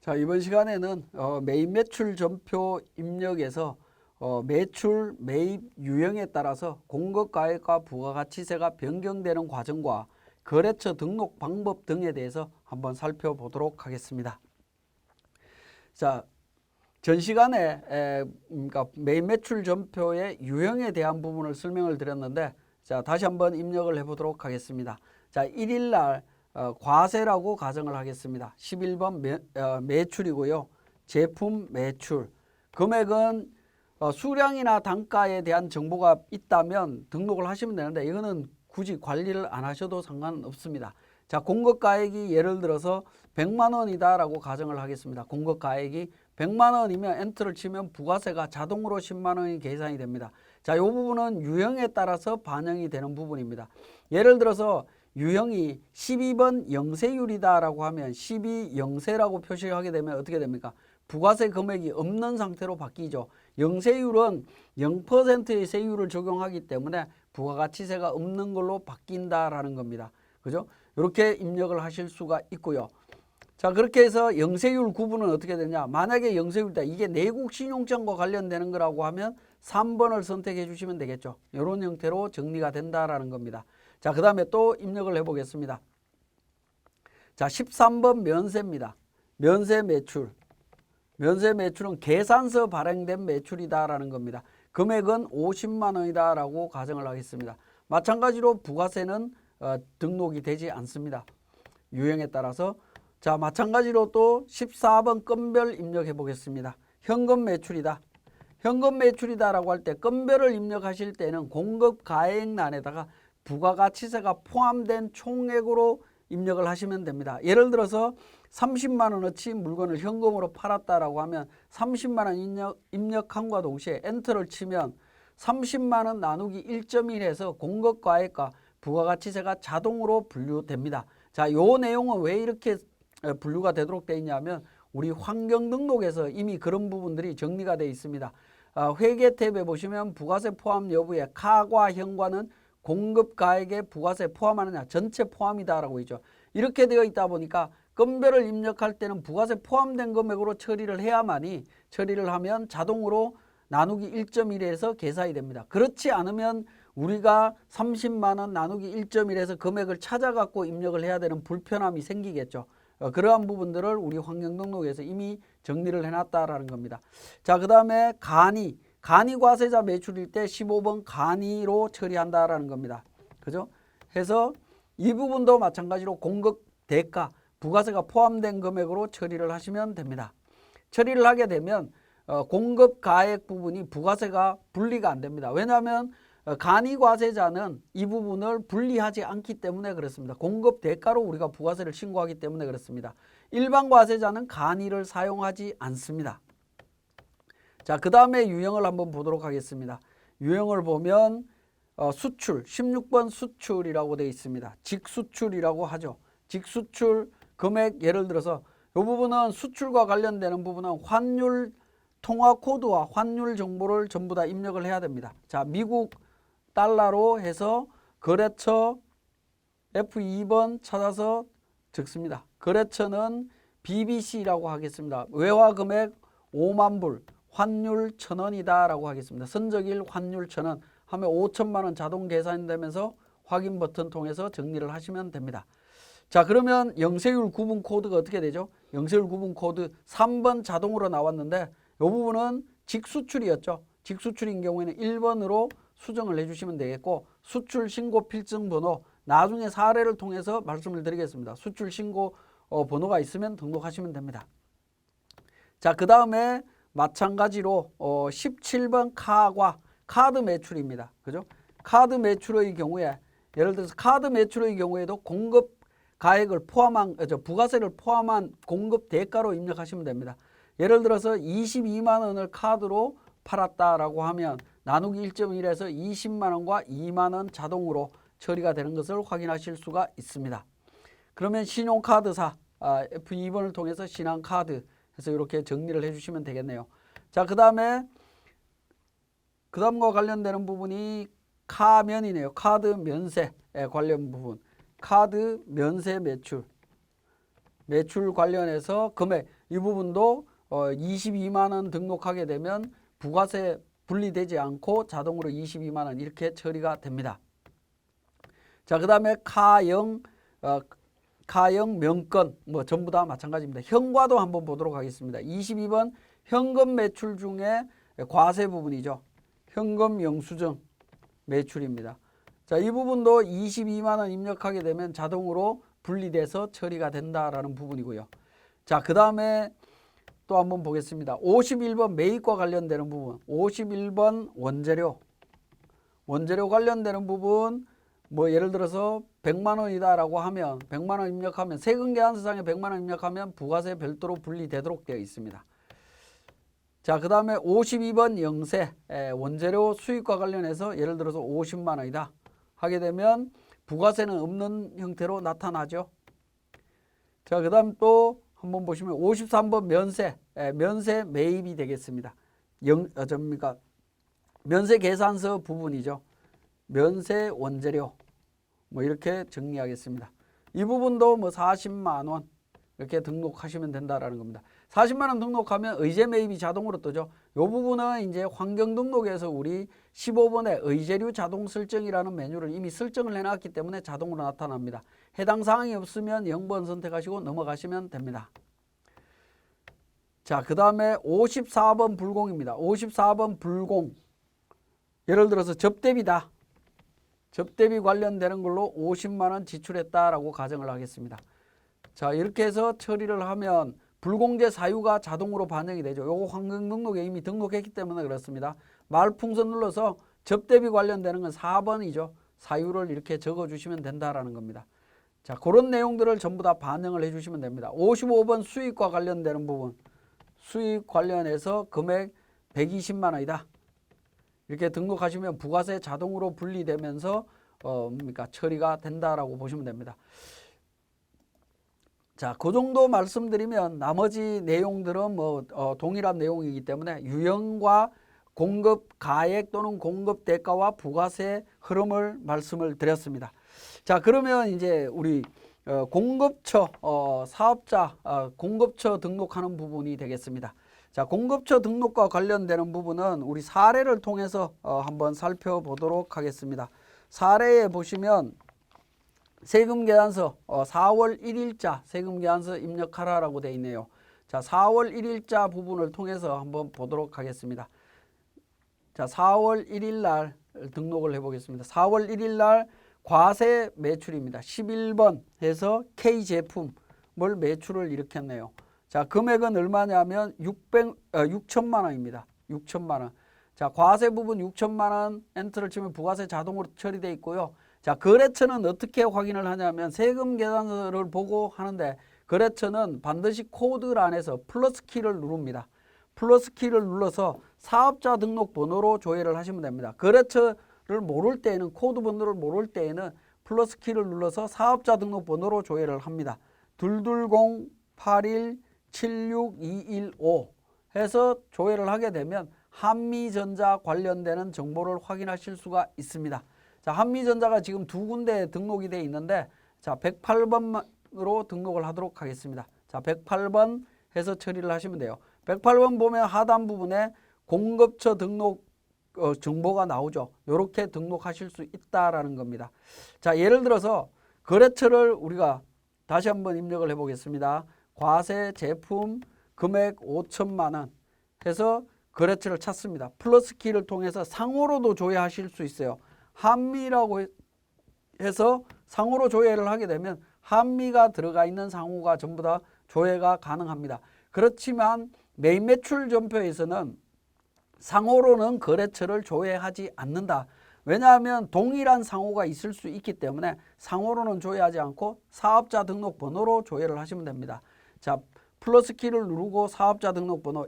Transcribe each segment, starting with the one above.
자, 이번 시간에는 매입 매출 전표 입력에서 매출 매입 유형에 따라서 공급가액과 부가가치세가 변경되는 과정과 거래처 등록 방법 등에 대해서 한번 살펴보도록 하겠습니다. 자, 전 시간에 그러니까 매입 매출 전표의 유형에 대한 부분을 설명을 드렸는데, 자, 다시 한번 입력을 해보도록 하겠습니다. 자, 1일 날 과세라고 가정을 하겠습니다. 11번 매출이고요. 제품 매출. 금액은 수량이나 단가에 대한 정보가 있다면 등록을 하시면 되는데, 이거는 굳이 관리를 안 하셔도 상관없습니다. 자, 공급가액이 예를 들어서 100만 원이다 라고 가정을 하겠습니다. 공급가액이 100만 원이면 엔터를 치면 부가세가 자동으로 10만 원이 계산이 됩니다. 자, 이 부분은 유형에 따라서 반영이 되는 부분입니다. 예를 들어서 유형이 12번 영세율이다 라고 하면 12영세라고 표시하게 되면 어떻게 됩니까? 부가세 금액이 없는 상태로 바뀌죠. 영세율은 0%의 세율을 적용하기 때문에 부가가치세가 없는 걸로 바뀐다라는 겁니다. 그죠? 이렇게 입력을 하실 수가 있고요. 자, 그렇게 해서 영세율 구분은 어떻게 되냐? 만약에 영세율이다, 이게 내국 신용장과 관련되는 거라고 하면 3번을 선택해 주시면 되겠죠. 이런 형태로 정리가 된다라는 겁니다. 자, 그 다음에 또 입력을 해 보겠습니다. 자, 13번 면세입니다. 면세 매출. 면세 매출은 계산서 발행된 매출이다라는 겁니다. 금액은 50만 원이다라고 가정을 하겠습니다. 마찬가지로 부가세는 등록이 되지 않습니다. 유형에 따라서. 자, 마찬가지로 또 14번 건별 입력해 보겠습니다. 현금 매출이다. 현금 매출이다라고 할 때 건별을 입력하실 때는 공급가액란에다가 부가가치세가 포함된 총액으로 입력을 하시면 됩니다. 예를 들어서 30만 원어치 물건을 현금으로 팔았다라고 하면 30만 원 입력함과 동시에 엔터를 치면 30만 원 나누기 1.1 해서 공급가액과 부가가치세가 자동으로 분류됩니다. 자, 요 내용은 왜 이렇게 분류가 되도록 되어 있냐면 우리 환경등록에서 이미 그런 부분들이 정리가 되어 있습니다. 회계 탭에 보시면 부가세 포함 여부에 가과 현과는 공급가액에 부가세 포함하느냐, 전체 포함이다라고 있죠. 이렇게 되어 있다 보니까 건별을 입력할 때는 부가세 포함된 금액으로 처리를 해야만이, 처리를 하면 자동으로 나누기 1.1에서 계산이 됩니다. 그렇지 않으면 우리가 30만 원 나누기 1.1에서 금액을 찾아갖고 입력을 해야 되는 불편함이 생기겠죠. 그러한 부분들을 우리 환경등록에서 이미 정리를 해놨다라는 겁니다. 자, 그 다음에 간이과세자 매출일 때 15번 간이로 처리한다라는 겁니다. 그죠? 해서 이 부분도 마찬가지로 공급 대가, 부가세가 포함된 금액으로 처리를 하시면 됩니다. 처리를 하게 되면 공급 가액 부분이 부가세가 분리가 안 됩니다. 왜냐하면 간이과세자는 이 부분을 분리하지 않기 때문에 그렇습니다. 공급 대가로 우리가 부가세를 신고하기 때문에 그렇습니다. 일반 과세자는 간이를 사용하지 않습니다. 자, 그 다음에 유형을 한번 보도록 하겠습니다. 유형을 보면 수출, 16번 수출이라고 되어 있습니다. 직수출이라고 하죠. 직수출 금액, 예를 들어서 이 부분은 수출과 관련되는 부분은 환율 통화 코드와 환율 정보를 전부 다 입력을 해야 됩니다. 자, 미국 달러로 해서 거래처 F2번 찾아서 적습니다. 거래처는 BBC라고 하겠습니다. 외화 금액 5만 불, 환율 1,000원이다 라고 하겠습니다. 선적일 환율 1,000원 하면 5천만 원 자동 계산되면서 확인 버튼 통해서 정리를 하시면 됩니다. 자, 그러면 영세율 구분 코드가 어떻게 되죠? 영세율 구분 코드 3번 자동으로 나왔는데 이 부분은 직수출이었죠. 직수출인 경우에는 1번으로 수정을 해주시면 되겠고, 수출 신고 필증 번호 나중에 사례를 통해서 말씀을 드리겠습니다. 수출 신고 번호가 있으면 등록하시면 됩니다. 자, 그 다음에 마찬가지로 17번 카드 매출입니다. 그죠? 카드 매출의 경우에, 예를 들어서 카드 매출의 경우에도 공급 가액을 포함한, 부가세를 포함한 공급 대가로 입력하시면 됩니다. 예를 들어서 22만 원을 카드로 팔았다라고 하면 나누기 1.1에서 20만 원과 2만 원 자동으로 처리가 되는 것을 확인하실 수가 있습니다. 그러면 신용카드사 F2번을 통해서 신한카드 해서 이렇게 정리를 해주시면 되겠네요. 자, 그 다음에 그 다음과 관련되는 부분이 카면이네요. 카드 면세 관련 부분. 카드 면세 매출 관련해서 금액, 이 부분도 22만 원 등록하게 되면 부가세 분리되지 않고 자동으로 22만 원 이렇게 처리가 됩니다. 자, 그 다음에 카형 명건 뭐 전부 다 마찬가지입니다. 현과도 한번 보도록 하겠습니다. 22번 현금 매출 중에 과세 부분이죠. 현금 영수증 매출입니다. 자, 이 부분도 22만 원 입력하게 되면 자동으로 분리돼서 처리가 된다라는 부분이고요. 자, 그 다음에 또 한번 보겠습니다. 51번 매입과 관련되는 부분, 51번 원재료 관련되는 부분, 뭐 예를 들어서 100만 원이다라고 하면 100만 원 입력하면 세금계산서상에 100만 원 입력하면 부가세 별도로 분리되도록 되어 있습니다. 자, 그 다음에 52번 영세 원재료 수익과 관련해서 예를 들어서 50만 원이다 하게 되면 부가세는 없는 형태로 나타나죠. 자, 그 다음 또 한번 보시면 53번 면세 매입이 되겠습니다. 면세 계산서 부분이죠. 면세 원재료 뭐 이렇게 정리하겠습니다. 이 부분도 뭐 40만 원 이렇게 등록하시면 된다라는 겁니다. 40만 원 등록하면 의제 매입이 자동으로 뜨죠. 이 부분은 이제 환경 등록에서 우리 15번에 의제류 자동 설정이라는 메뉴를 이미 설정을 해놨기 때문에 자동으로 나타납니다. 해당 사항이 없으면 0번 선택하시고 넘어가시면 됩니다. 자, 그 다음에 54번 불공입니다. 54번 불공. 예를 들어서 접대비다. 접대비 관련되는 걸로 50만 원 지출했다라고 가정을 하겠습니다. 자, 이렇게 해서 처리를 하면 불공제 사유가 자동으로 반영이 되죠. 요거 환경 등록에 이미 등록했기 때문에 그렇습니다. 말풍선 눌러서 접대비 관련되는 건 4번이죠. 사유를 이렇게 적어주시면 된다라는 겁니다. 자, 그런 내용들을 전부 다 반영을 해주시면 됩니다. 55번 수익과 관련되는 부분. 수익 관련해서 금액 120만 원이다. 이렇게 등록하시면 부가세 자동으로 분리되면서 처리가 된다라고 보시면 됩니다. 자, 그 정도 말씀드리면 나머지 내용들은 동일한 내용이기 때문에 유형과 공급 가액 또는 공급 대가와 부가세 흐름을 말씀을 드렸습니다. 자, 그러면 이제 우리 공급처 사업자 공급처 등록하는 부분이 되겠습니다. 자, 공급처 등록과 관련되는 부분은 우리 사례를 통해서 한번 살펴보도록 하겠습니다. 사례에 보시면 세금계산서 4월 1일자 세금계산서 입력하라라고 되어 있네요. 자, 4월 1일자 부분을 통해서 한번 보도록 하겠습니다. 자, 4월 1일 날 등록을 해보겠습니다. 4월 1일 날 과세 매출입니다. 11번 해서 K제품을 매출을 일으켰네요. 자, 금액은 얼마냐면 6천만 원입니다. 6천만 원. 자, 과세 부분 6천만 원 엔터를 치면 부가세 자동으로 처리되어 있고요. 자, 거래처는 어떻게 확인을 하냐면 세금 계산서를 보고 하는데 거래처는 반드시 코드란에서 플러스 키를 누릅니다. 플러스 키를 눌러서 사업자 등록 번호로 조회를 하시면 됩니다. 거래처를 모를 때에는 코드 번호를 모를 때에는 플러스 키를 눌러서 사업자 등록 번호로 조회를 합니다. 220-81-76215 해서 조회를 하게 되면 한미전자 관련되는 정보를 확인하실 수가 있습니다. 자, 한미전자가 지금 두 군데 등록이 되어 있는데 자, 108번으로 등록을 하도록 하겠습니다. 자, 108번 해서 처리를 하시면 돼요. 108번 보면 하단 부분에 공급처 등록 정보가 나오죠. 이렇게 등록하실 수 있다라는 겁니다. 자, 예를 들어서 거래처를 우리가 다시 한번 입력을 해보겠습니다. 과세 제품 금액 5천만 원 해서 거래처를 찾습니다. 플러스 키를 통해서 상호로도 조회하실 수 있어요. 한미라고 해서 상호로 조회를 하게 되면 한미가 들어가 있는 상호가 전부 다 조회가 가능합니다. 그렇지만 매입 매출 전표에서는 상호로는 거래처를 조회하지 않는다. 왜냐하면 동일한 상호가 있을 수 있기 때문에 상호로는 조회하지 않고 사업자 등록 번호로 조회를 하시면 됩니다. 자, 플러스 키를 누르고 사업자 등록 번호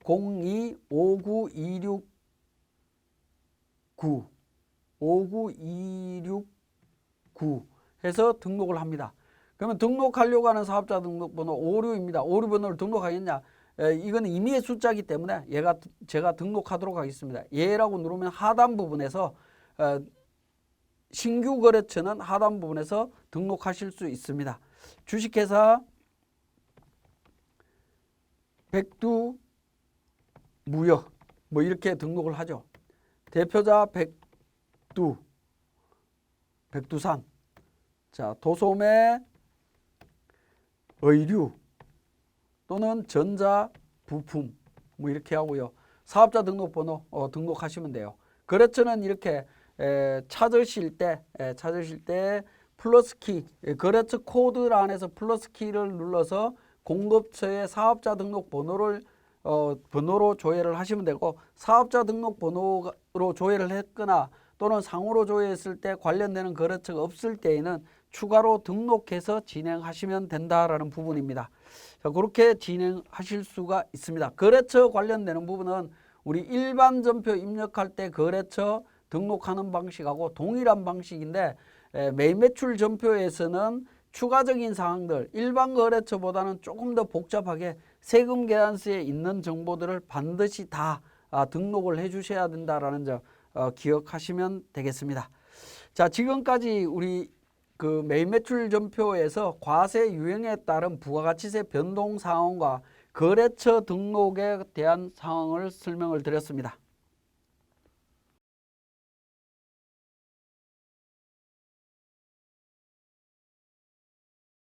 114-02-59269 59269 해서 등록을 합니다. 그러면 등록하려고 하는 사업자 등록번호 56입니다. 56번호를 등록하겠냐? 이거는 임의의 숫자이기 때문에 제가 등록하도록 하겠습니다. 예라고 누르면 하단 부분에서 신규 거래처는 하단 부분에서 등록하실 수 있습니다. 주식회사 백두 무역 뭐 이렇게 등록을 하죠. 대표자 백두, 백두산. 자, 도소매, 의류 또는 전자 부품 뭐 이렇게 하고요. 사업자 등록번호 등록하시면 돼요. 거래처는 이렇게 찾으실 때 플러스 키, 거래처 코드란에서 플러스 키를 눌러서 공급처의 사업자 등록 번호를 번호로 조회를 하시면 되고, 사업자 등록 번호로 조회를 했거나 또는 상호로 조회했을 때 관련되는 거래처가 없을 때에는 추가로 등록해서 진행하시면 된다라는 부분입니다. 자, 그렇게 진행하실 수가 있습니다. 거래처 관련되는 부분은 우리 일반 전표 입력할 때 거래처 등록하는 방식하고 동일한 방식인데, 매입 매출 전표에서는 추가적인 사항들, 일반 거래처보다는 조금 더 복잡하게 세금 계산서에 있는 정보들을 반드시 다 등록을 해 주셔야 된다라는 점 기억하시면 되겠습니다. 자, 지금까지 우리 그 매입 매출 전표에서 과세 유형에 따른 부가가치세 변동 사항과 거래처 등록에 대한 사항을 설명을 드렸습니다.